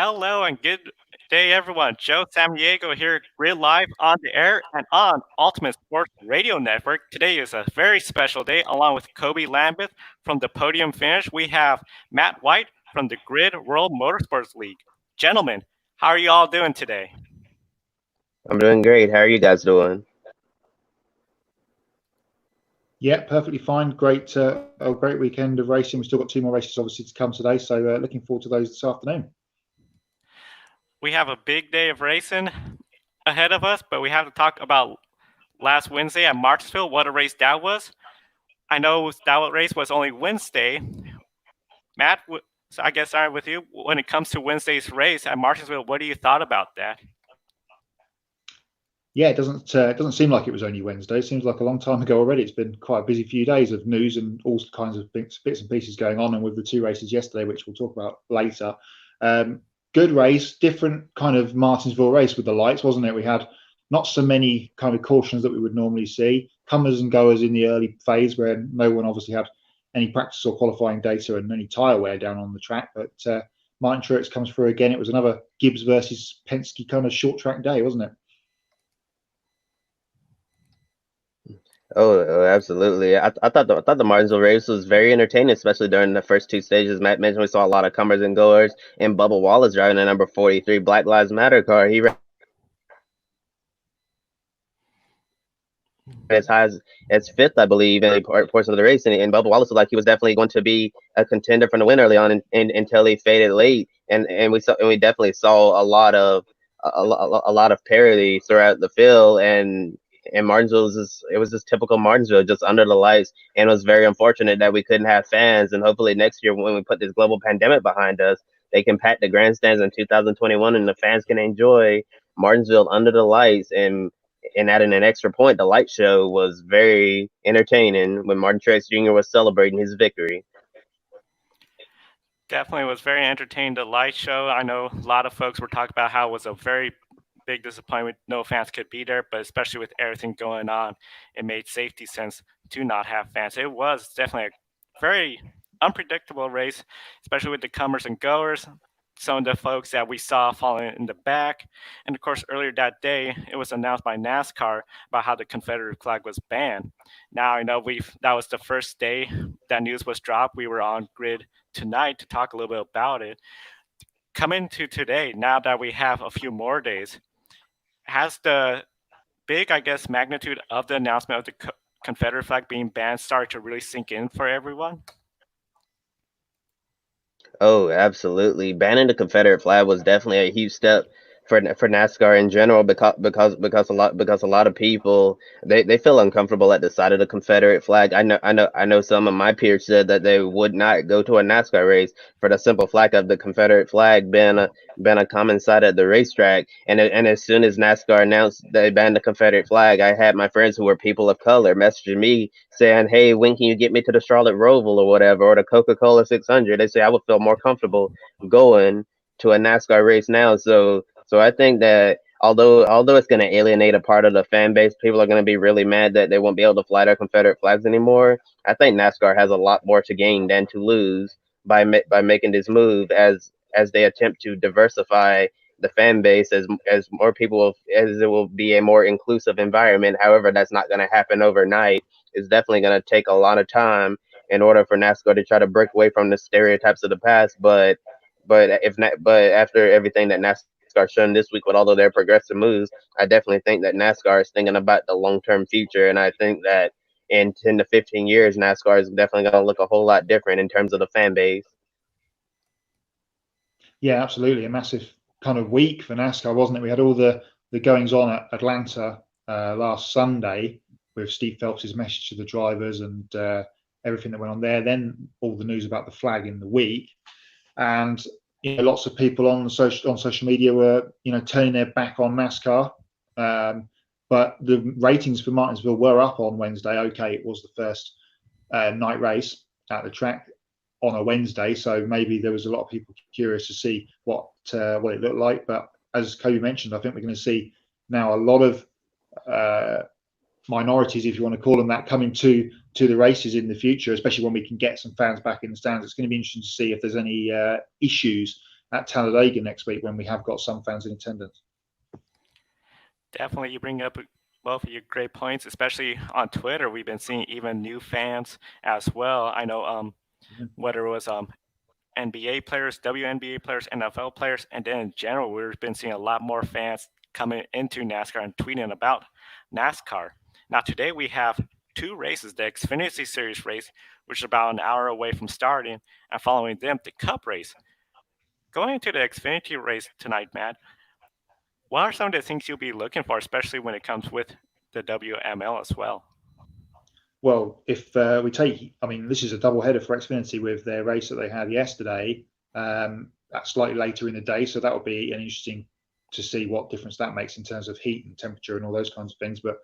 Hello and good day, everyone. Joe Samaniego here, real live on the air and on Ultimate Sports Radio Network. Today is a very special day, along with Kobe Lambeth from the Podium Finish. We have Matt White from the Grid World Motorsports League. Gentlemen, how are you all doing today? I'm doing great. How are you guys doing? Yeah, perfectly fine. A great weekend of racing. We've still got two more races, obviously, to come today. So looking forward to those this afternoon. We have a big day of racing ahead of us, but we have to talk about last Wednesday at Martinsville. What a race that was! I know that race was only Wednesday. Matt, so I guess I'm with you. When it comes to Wednesday's race at Martinsville, what do you thought about that? Yeah, it doesn't seem like it was only Wednesday. It seems like a long time ago already. It's been quite a busy few days of news and all kinds of bits and pieces going on. And with the two races yesterday, which we'll talk about later, good race, different kind of Martinsville race with the lights, wasn't it? We had not so many kind of cautions that we would normally see, comers and goers in the early phase where no one obviously had any practice or qualifying data and any tyre wear down on the track. But Martin Truex comes through again. It was another Gibbs versus Penske kind of short track day, wasn't it? Oh, absolutely. I thought the Martinsville race was very entertaining, especially during the first two stages. Matt mentioned we saw a lot of comers and goers, and Bubba Wallace driving the number 43 Black Lives Matter car. He ran as high as fifth, I believe, in a portion of the race, and Bubba Wallace looked like he was definitely going to be a contender for the win early on, until he faded late, and we definitely saw a lot of parity throughout the field, and Martinsville was just typical Martinsville, just under the lights, and it was very unfortunate that we couldn't have fans. And hopefully next year, when we put this global pandemic behind us, they can pack the grandstands in 2021, and the fans can enjoy Martinsville under the lights. And adding an extra point, the light show was very entertaining when Martin Truex Jr. was celebrating his victory. Definitely was very entertaining. The light show. I know a lot of folks were talking about how it was a very big disappointment. No fans could be there, but especially with everything going on, it made safety sense to not have fans. It was definitely a very unpredictable race, especially with the comers and goers. Some of the folks that we saw falling in the back. And of course, earlier that day, it was announced by NASCAR about how the Confederate flag was banned. Now I know that was the first day that news was dropped. We were on grid tonight to talk a little bit about it. Coming to today, now that we have a few more days, has the big, I guess, magnitude of the announcement of the Confederate flag being banned started to really sink in for everyone? Oh, absolutely. Banning the Confederate flag was definitely a huge step for NASCAR in general, because a lot of people, they feel uncomfortable at the sight of the Confederate flag. I know some of my peers said that they would not go to a NASCAR race for the simple fact of the Confederate flag being a common sight at the racetrack. And as soon as NASCAR announced they banned the Confederate flag, I had my friends who were people of color messaging me saying, "Hey, when can you get me to the Charlotte Roval or whatever, or the Coca-Cola 600?" They say I would feel more comfortable going to a NASCAR race now. So I think that although it's going to alienate a part of the fan base, people are going to be really mad that they won't be able to fly their Confederate flags anymore. I think NASCAR has a lot more to gain than to lose by making this move, as they attempt to diversify the fan base, as more people as it will be a more inclusive environment. However, that's not going to happen overnight. It's definitely going to take a lot of time in order for NASCAR to try to break away from the stereotypes of the past. But after everything that NASCAR shown this week with all of their progressive moves, I definitely think that NASCAR is thinking about the long term future, and I think that in 10 to 15 years, NASCAR is definitely going to look a whole lot different in terms of the fan base. Yeah, absolutely. A massive kind of week for NASCAR, wasn't it? We had all the goings on at Atlanta last Sunday with Steve Phelps's message to the drivers and everything that went on there. Then all the news about the flag in the week, and lots of people on social media were turning their back on NASCAR. But the ratings for Martinsville were up on Wednesday. Okay, it was the first night race at the track on a Wednesday, so maybe there was a lot of people curious to see what it looked like. But as Kobe mentioned, I think we're going to see now a lot of minorities, if you want to call them that, coming to the races in the future, especially when we can get some fans back in the stands. It's going to be interesting to see if there's any issues at Talladega next week when we have got some fans in attendance. Definitely, you bring up both of your great points, especially on Twitter. We've been seeing even new fans as well. I know whether it was NBA players, WNBA players, NFL players, and then in general, we've been seeing a lot more fans coming into NASCAR and tweeting about NASCAR. Now, today we have two races: the Xfinity Series race, which is about an hour away from starting, and following them, the Cup race. Going into the Xfinity race tonight, Matt, what are some of the things you'll be looking for, especially when it comes with the WML as well? Well, if we take, I mean, this is a double header for Xfinity with their race that they had yesterday. That's slightly later in the day, so that will be an interesting to see what difference that makes in terms of heat and temperature and all those kinds of things. But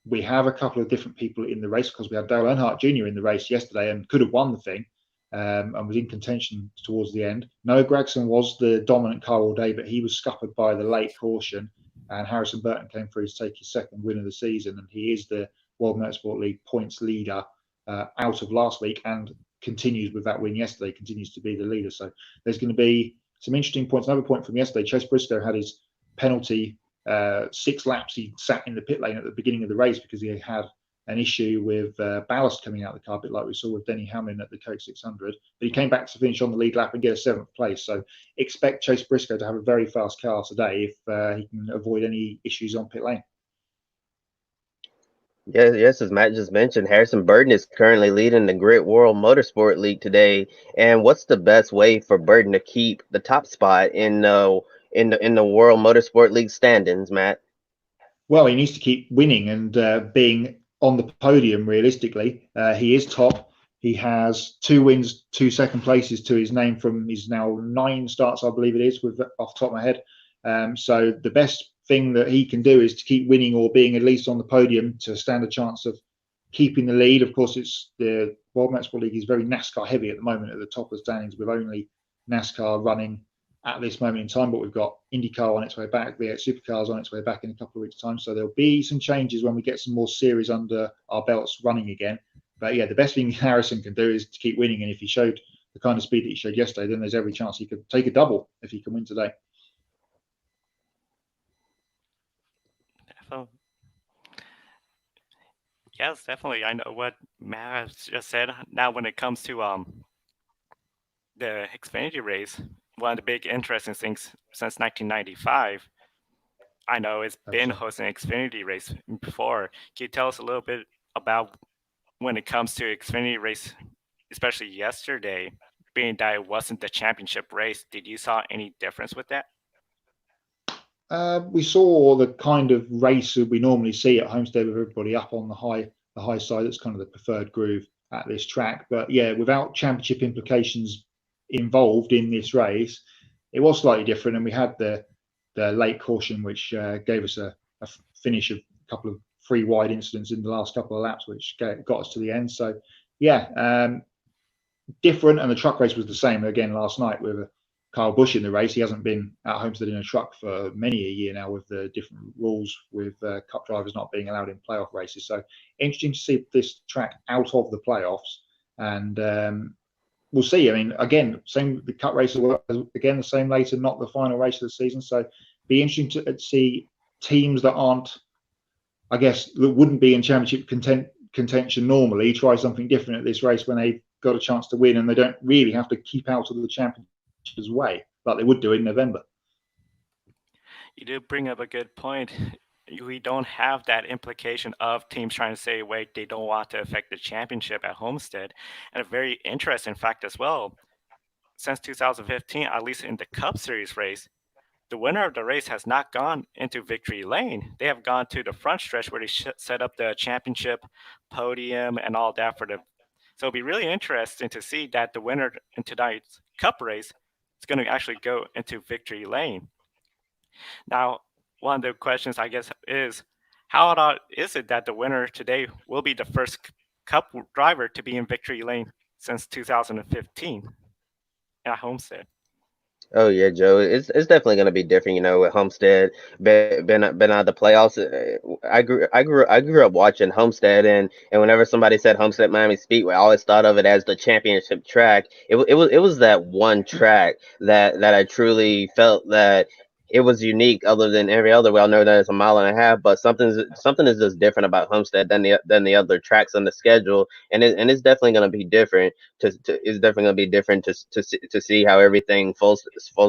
we have a couple of different people in the race because we had Dale Earnhardt Jr. in the race yesterday and could have won the thing and was in contention towards the end. Noah Gragson was the dominant car all day, but he was scuppered by the late caution, and Harrison Burton came through to take his second win of the season, and he is the World Motorsport League points leader out of last week and continues with that win yesterday, continues to be the leader. So there's going to be some interesting points. Another point from yesterday, Chase Briscoe had his penalty 6 laps. He sat in the pit lane at the beginning of the race because he had an issue with ballast coming out of the car, a bit like we saw with Denny Hamlin at the Coke 600. But he came back to finish on the lead lap and get a 7th place. So expect Chase Briscoe to have a very fast car today if he can avoid any issues on pit lane. Yes, as Matt just mentioned, Harrison Burton is currently leading the Grid World Motorsport League today. And what's the best way for Burton to keep the top spot in the World Motorsport League standings, Matt? Well, he needs to keep winning and being on the podium. Realistically, he is top. He has 2 wins, 2 second places to his name from his now 9 starts, I believe it is, with off the top of my head. So the best thing that he can do is to keep winning or being at least on the podium to stand a chance of keeping the lead. Of course, it's the World Motorsport League is very NASCAR heavy at the moment at the top of the standings, with only NASCAR running at this moment in time, but we've got IndyCar on its way back, the Supercars on its way back in a couple of weeks' time. So there'll be some changes when we get some more series under our belts running again. But yeah, the best thing Harrison can do is to keep winning. And if he showed the kind of speed that he showed yesterday, then there's every chance he could take a double if he can win today. Yes, definitely. I know what Matt has just said. Now, when it comes to the Xfinity race, one of the big interesting things since 1995, I know it's been hosting an Xfinity race before. Can you tell us a little bit about when it comes to Xfinity race, especially yesterday, being that it wasn't the championship race? Did you saw any difference with that? We saw the kind of race that we normally see at Homestead with everybody up on the high side. That's kind of the preferred groove at this track. But yeah, without championship implications involved in this race, it was slightly different. And we had the late caution, which gave us a finish of a couple of 3 wide incidents in the last couple of laps, which got us to the end. So yeah, different. And the truck race was the same again last night with Kyle Busch in the race. He hasn't been at Homestead in a truck for many a year now, with the different rules with Cup drivers not being allowed in playoff races. So interesting to see this track out of the playoffs, and we'll see. I mean, again, same, the Cup race again the same later, not the final race of the season. So be interesting to see teams that aren't, I guess, that wouldn't be in championship contention normally try something different at this race when they've got a chance to win and they don't really have to keep out of the championship's way like they would do in November. You did bring up a good point. We don't have that implication of teams trying to say, wait, they don't want to affect the championship at Homestead. And a very interesting fact as well, since 2015, at least in the Cup Series race, the winner of the race has not gone into victory lane. They have gone to the front stretch where they set up the championship podium and all that for the. So it'll be really interesting to see that the winner in tonight's Cup race is going to actually go into victory lane. Now, one of the questions, I guess, is how is it that the winner today will be the first Cup driver to be in victory lane since 2015 at Homestead? Oh yeah, Joe. It's definitely going to be different, with Homestead been out of the playoffs. I grew up watching Homestead, and whenever somebody said Homestead Miami Speedway, I always thought of it as the championship track. It was that one track that I truly felt that it was unique, other than every other. We all know that it's a mile and a half, but something is just different about Homestead than the other tracks on the schedule, and it's definitely going to be different it's definitely going to be different to see how everything falls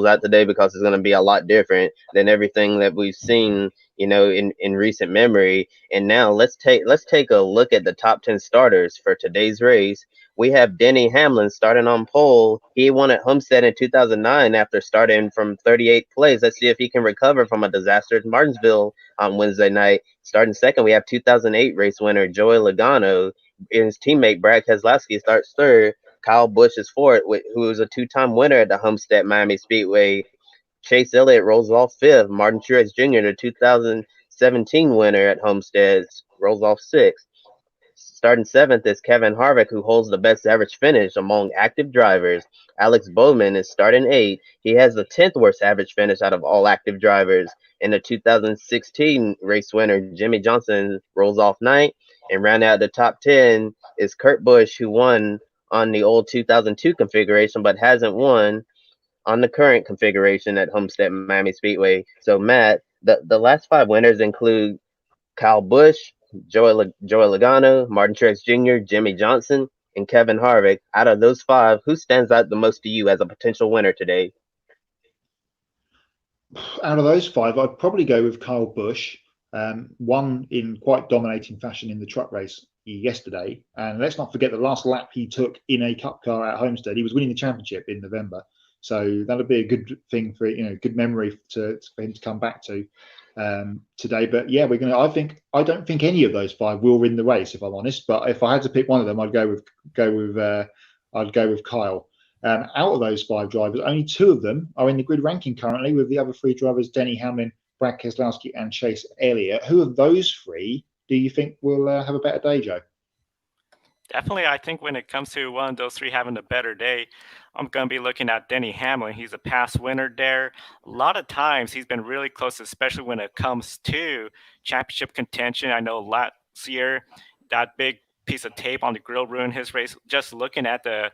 out today, because it's going to be a lot different than everything that we've seen, in recent memory. And now let's take a look at the top 10 starters for today's race. We have Denny Hamlin starting on pole. He won at Homestead in 2009 after starting from 38th place. Let's see if he can recover from a disaster at Martinsville on Wednesday night. Starting second, we have 2008 race winner Joey Logano. His teammate Brad Keselowski starts third. Kyle Busch is fourth, who is a two-time winner at the Homestead-Miami Speedway. Chase Elliott rolls off fifth. Martin Truex Jr., the 2017 winner at Homestead, rolls off sixth. Starting seventh is Kevin Harvick, who holds the best average finish among active drivers. Alex Bowman is starting eighth. He has the 10th worst average finish out of all active drivers. And the 2016 race winner, Jimmie Johnson, rolls off ninth. And rounding out the top 10 is Kurt Busch, who won on the old 2002 configuration, but hasn't won on the current configuration at Homestead Miami Speedway. So, Matt, the last five winners include Kyle Busch, Joey Logano, Martin Truex Jr., Jimmie Johnson, and Kevin Harvick. Out of those five, who stands out the most to you as a potential winner today? Out of those five, I'd probably go with Kyle Busch. Won in quite dominating fashion in the truck race yesterday. And let's not forget the last lap he took in a cup car at Homestead. He was winning the championship in November. So that'll be a good thing for, good memory for him to come back to today. But yeah, I don't think any of those five will win the race, if I'm honest. But if I had to pick one of them, I'd go with Kyle. Out of those five drivers, only two of them are in the grid ranking currently, with the other three drivers, Denny Hamlin, Brad Keselowski, and Chase Elliott. Who of those three do you think will have a better day, Joe? Definitely, I think when it comes to one of those three having a better day, I'm going to be looking at Denny Hamlin. He's a past winner there. A lot of times he's been really close, especially when it comes to championship contention. I know last year that big piece of tape on the grill ruined his race. Just looking at the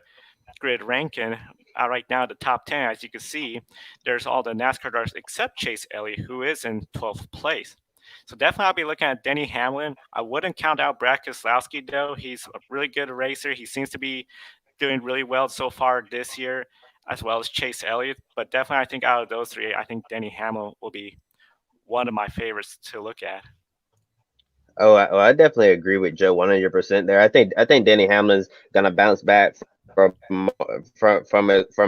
grid ranking right now, the top 10, as you can see, there's all the NASCAR drivers except Chase Elliott, who is in 12th place. So definitely I'll be looking at Denny Hamlin. I wouldn't count out Brad Keselowski, though. He's a really good racer. He seems to be doing really well so far this year, as well as Chase Elliott. But definitely I think out of those three, I think Denny Hamlin will be one of my favorites to look at. I definitely agree with Joe 100% there. I think Denny Hamlin's gonna bounce back from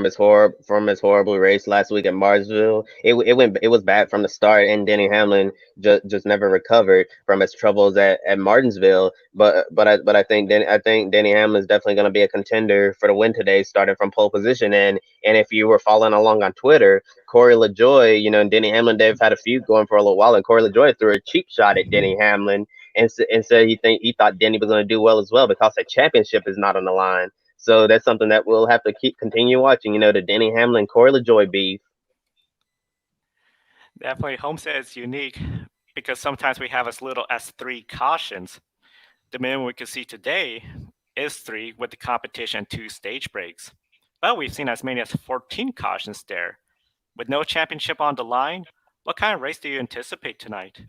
his horrible race last week at Marsville. It was bad from the start, and Denny Hamlin just never recovered from his troubles at Martinsville. But I think Denny Hamlin's definitely going to be a contender for the win today, starting from pole position. And if you were following along on Twitter, Corey LaJoy, and Denny Hamlin, they've had a feud going for a little while, and Corey LaJoy threw a cheap shot at Denny Hamlin and said he thought Denny was going to do well as well because the championship is not on the line. So that's something that we'll have to continue watching. The Denny Hamlin Corey LaJoy beef. Definitely Homestead is unique because sometimes we have as little as three cautions. The minimum we can see today is three with the competition two stage breaks. But we've seen as many as 14 cautions there. With no championship on the line, what kind of race do you anticipate tonight?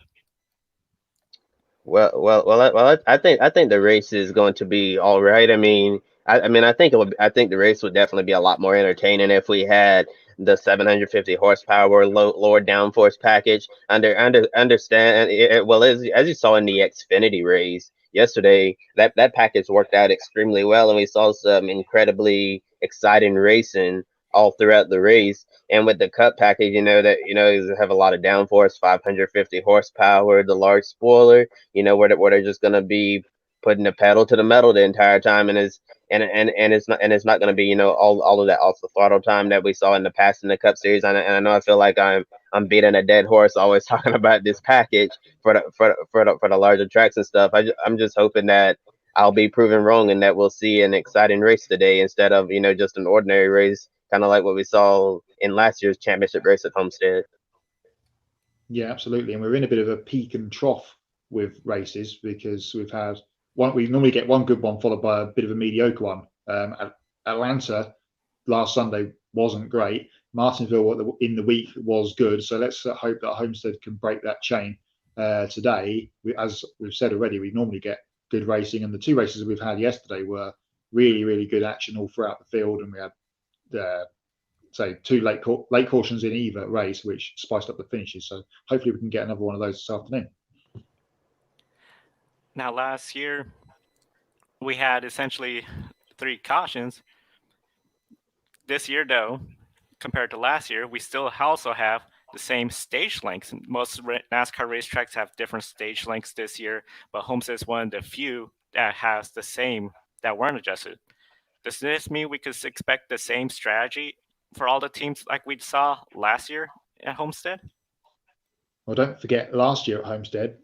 I think the race is going to be all right. I mean, I think the race would definitely be a lot more entertaining if we had the 750 horsepower lower downforce package. Understand well, as you saw in the Xfinity race yesterday, that package worked out extremely well, and we saw some incredibly exciting racing all throughout the race. And with the Cup package, you have a lot of downforce, 550 horsepower, the large spoiler, where they're just gonna be putting the pedal to the metal the entire time, and it's not going to be all of that off the throttle time that we saw in the past in the Cup Series. And I know I feel like I'm beating a dead horse always talking about this package for the larger tracks and stuff. I'm just hoping that I'll be proven wrong and that we'll see an exciting race today instead of just an ordinary race kind of like what we saw in last year's championship race at Homestead. Yeah, absolutely. And we're in a bit of a peak and trough with races because we've had one. We normally get one good one followed by a bit of a mediocre one. Atlanta last Sunday wasn't great. Martinsville in the week was good. So let's hope that Homestead can break that chain today. As we've said already, we normally get good racing, and the two races that we've had yesterday were really, really good action all throughout the field, and we had say two late cautions in either race, which spiced up the finishes. So hopefully we can get another one of those this afternoon. Now, last year we had essentially 3 cautions. This year, though, compared to last year, we still also have the same stage lengths. Most NASCAR racetracks have different stage lengths this year, but Homestead is one of the few that has the same that weren't adjusted. Does this mean we could expect the same strategy for all the teams like we saw last year at Homestead? Well, don't forget last year at Homestead,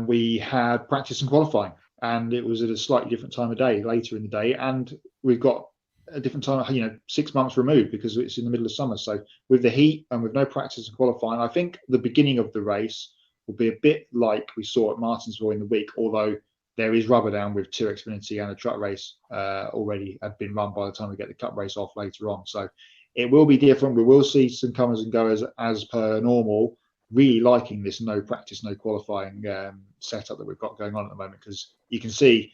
we had practice and qualifying, and it was at a slightly different time of day, later in the day, and we've got a different time, 6 months removed because it's in the middle of summer. So with the heat and with no practice and qualifying, I think the beginning of the race will be a bit like we saw at Martinsville in the week, although there is rubber down with 2 Xfinity and a truck race already had been run by the time we get the cup race off later on. So it will be different. We will see some comers and goers as per normal, really liking this no practice, no qualifying setup that we've got going on at the moment, because you can see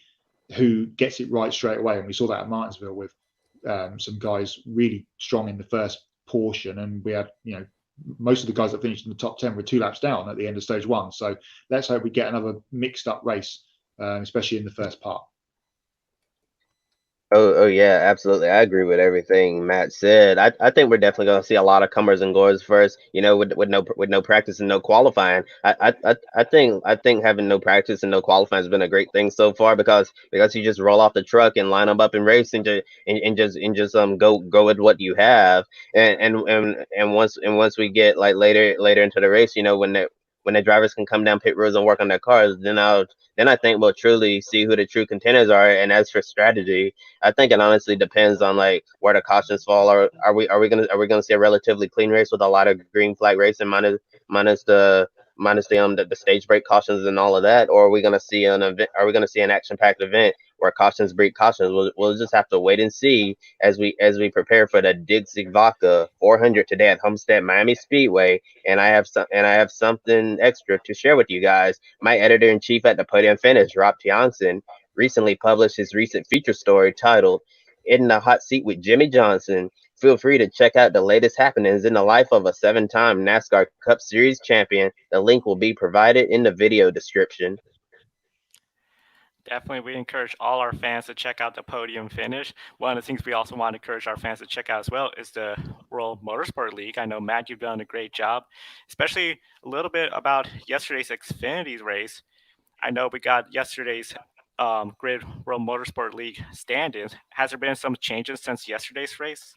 who gets it right straight away. And we saw that at Martinsville with some guys really strong in the first portion. And we had, most of the guys that finished in the top 10 were 2 laps down at the end of stage 1. So let's hope we get another mixed up race, especially in the first part. Oh yeah, absolutely. I agree with everything Matt said. I think we're definitely going to see a lot of comers and goers first. With no practice and no qualifying. I think having no practice and no qualifying has been a great thing so far because you just roll off the truck and line them up and race and just go with what you have. And once we get like later into the race, when the drivers can come down pit roads and work on their cars, then I think we'll truly see who the true contenders are. And as for strategy, I think it honestly depends on like where the cautions fall. Are we gonna see a relatively clean race with a lot of green flag racing minus the stage break cautions and all of that, or are we gonna see an event? Are we gonna see an action packed event where cautions break cautions? We'll just have to wait and see as we prepare for the Dixie Vodka 400 today at Homestead-Miami Speedway. And I have something extra to share with you guys. My editor in chief at the Podium Finish, Rob Tiongson, recently published his recent feature story titled "In the Hot Seat with Jimmie Johnson." Feel free to check out the latest happenings in the life of a 7-time NASCAR Cup Series champion. The link will be provided in the video description. Definitely, we encourage all our fans to check out the Podium Finish. One of the things we also want to encourage our fans to check out as well is the World Motorsport League. I know, Matt, you've done a great job, especially a little bit about yesterday's Xfinity race. I know we got yesterday's Grid World Motorsport League stand-ins. Has there been some changes since yesterday's race?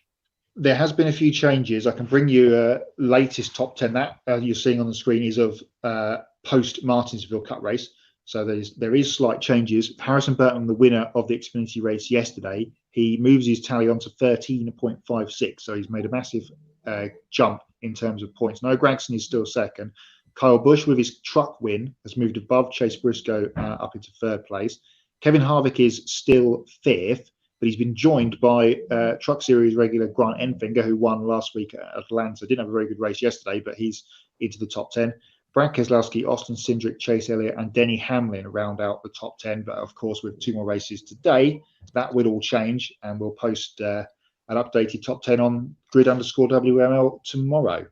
There has been a few changes. I can bring you a latest top 10 that you're seeing on the screen is of post Martinsville Cup race. So there is slight changes. Harrison Burton, the winner of the Xfinity race yesterday, he moves his tally on to 13.56. So he's made a massive jump in terms of points. Noah Gragson is still second. Kyle Busch, with his truck win, has moved above Chase Briscoe up into 3rd place. Kevin Harvick is still 5th, but he's been joined by Truck Series regular Grant Enfinger, who won last week at Atlanta. Didn't have a very good race yesterday, but he's into the top 10. Brad Keselowski, Austin Cindric, Chase Elliott, and Denny Hamlin round out the top 10. But of course, with 2 more races today, that will all change, and we'll post an updated top 10 on grid_WML tomorrow.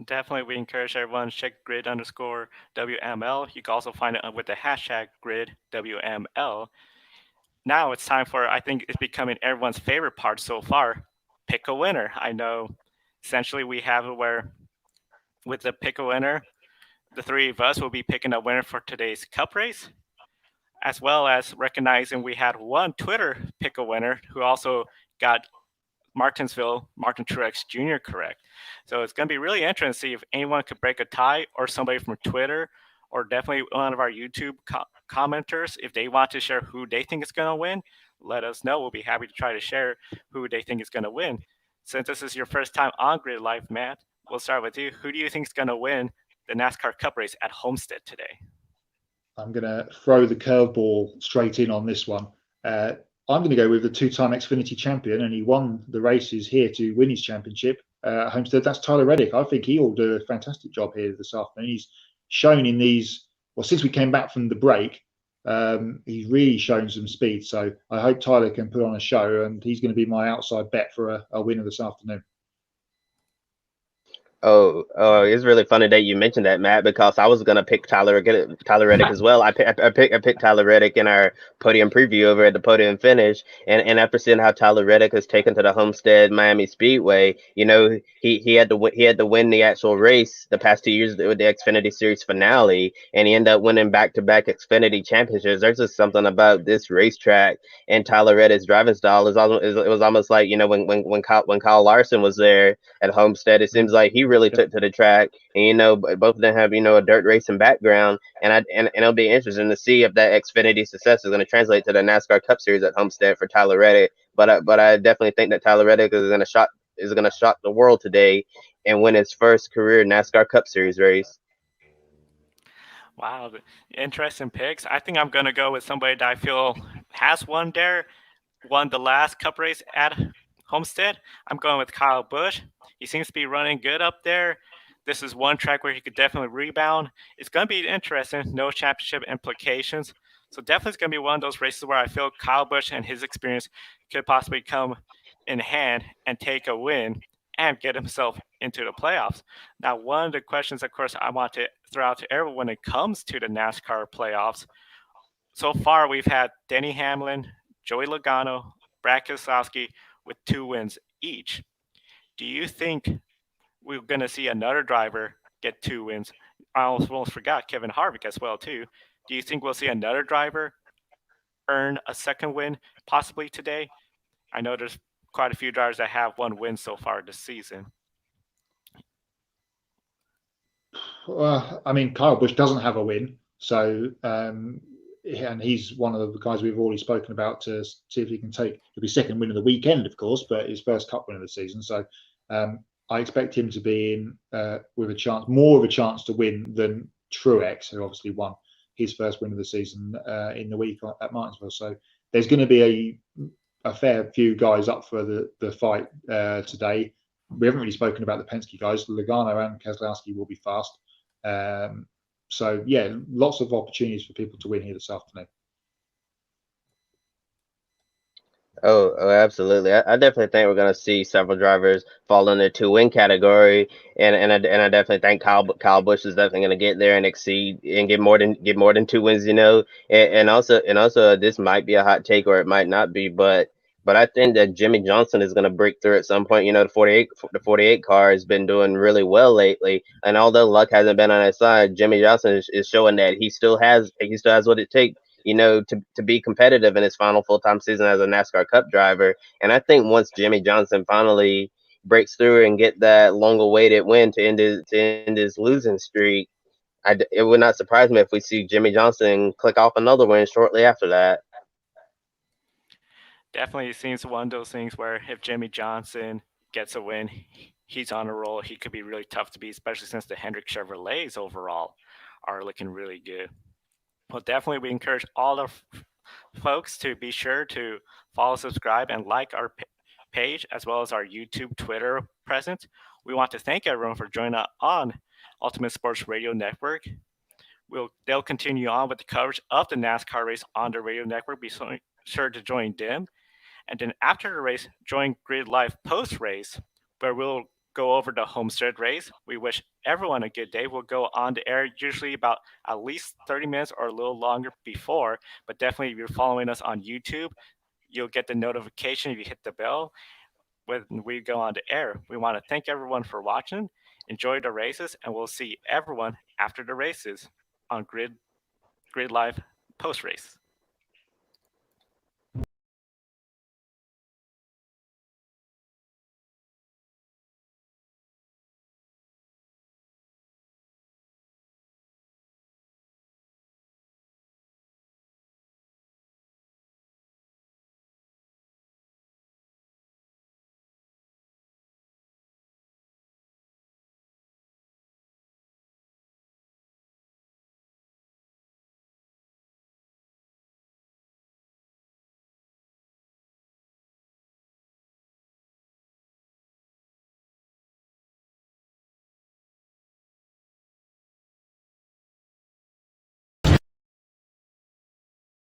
Definitely, we encourage everyone to check grid_WML. You can also find it with the hashtag gridWML. Now it's time for, I think it's becoming everyone's favorite part so far, pick a winner. I know essentially we have it where with the pick a winner, the 3 of us will be picking a winner for today's Cup race, as well as recognizing we had one Twitter pick a winner who also got Martin Truex Jr. correct. So it's going to be really interesting to see if anyone could break a tie, or somebody from Twitter, or definitely one of our YouTube commenters, if they want to share who they think is going to win. let us know. We'll be happy to try to share who they think is going to win. Since this is your first time on Grid Life, Matt, we'll start with you. Who do you think is going to win the NASCAR Cup race at Homestead today? I'm going to throw the curveball straight in on this one. I'm going to go with the two-time Xfinity champion, and he won the races here to win his championship at Homestead. That's Tyler Reddick. I think he'll do a fantastic job here this afternoon. He's shown in these, well, since we came back from the break, he's really shown some speed. So I hope Tyler can put on a show, and he's going to be my outside bet for a winner this afternoon. Oh, it's really funny that you mentioned that, Matt, because I was gonna pick Tyler Reddick as well. I picked Tyler Reddick in our podium preview over at the podium finish, and after seeing how Tyler Reddick has taken to the Homestead-Miami Speedway, he had to win the actual race the past 2 years with the Xfinity Series finale, and he ended up winning back-to-back Xfinity championships. There's just something about this racetrack and Tyler Reddick's driving style. It was almost like when Kyle Larson was there at Homestead. It seems like he really took to the track, and both of them have a dirt racing background, and it'll be interesting to see if that Xfinity success is going to translate to the NASCAR Cup Series at Homestead for Tyler Reddick. But I definitely think that Tyler Reddick is going to shock the world today and win his first career NASCAR Cup Series race. Wow, interesting picks. I think I'm going to go with somebody that I feel has won the last Cup race at Homestead. I'm going with Kyle Busch. He seems to be running good up there. This is one track where he could definitely rebound. It's going to be interesting. No championship implications. So definitely it's going to be one of those races where I feel Kyle Busch and his experience could possibly come in hand and take a win and get himself into the playoffs. Now, one of the questions, of course, I want to throw out to everyone when it comes to the NASCAR playoffs. So far, we've had Denny Hamlin, Joey Logano, Brad Keselowski with 2 wins each. Do you think we're going to see another driver get 2 wins? I almost forgot Kevin Harvick as well, too. Do you think we'll see another driver earn a second win possibly today? I know there's quite a few drivers that have 1 win so far this season. I mean, Kyle Busch doesn't have a win, so and he's one of the guys we've already spoken about to see if he can take the second win of the weekend, of course, but his first Cup win of the season. So I expect him to be in with more of a chance to win than Truex, who obviously won his first win of the season in the week at Martinsville. So there's going to be a fair few guys up for the fight today. We haven't really spoken about the Penske guys. Logano and Keselowski will be fast. So yeah, lots of opportunities for people to win here this afternoon. Oh, absolutely. I definitely think we're going to see several drivers fall in the 2 win category, and I definitely think Kyle Busch is definitely going to get there and exceed and get more than 2 wins. And also this might be a hot take or it might not be, but I think that Jimmie Johnson is going to break through at some point. The 48 car has been doing really well lately, and although luck hasn't been on his side, Jimmie Johnson is showing that he still has what it takes to be competitive in his final full-time season as a NASCAR Cup driver. And I think once Jimmie Johnson finally breaks through and get that long-awaited win to end his losing streak, it would not surprise me if we see Jimmie Johnson click off another win shortly after that. Definitely seems one of those things where if Jimmie Johnson gets a win, he's on a roll. He could be really tough to beat, especially since the Hendrick Chevrolets overall are looking really good. Well, definitely we encourage all the folks to be sure to follow, subscribe, and like our page as well as our YouTube, Twitter presence. We want to thank everyone for joining us on Ultimate Sports Radio Network. They'll continue on with the coverage of the NASCAR race on the radio network. Be sure to join them. And then after the race, join Grid Live post-race, where we'll go over the Homestead race. We wish everyone a good day. We'll go on the air usually about at least 30 minutes or a little longer before, but definitely if you're following us on YouTube, you'll get the notification if you hit the bell when we go on the air. We want to thank everyone for watching. Enjoy the races, and we'll see everyone after the races on Grid Live post-race.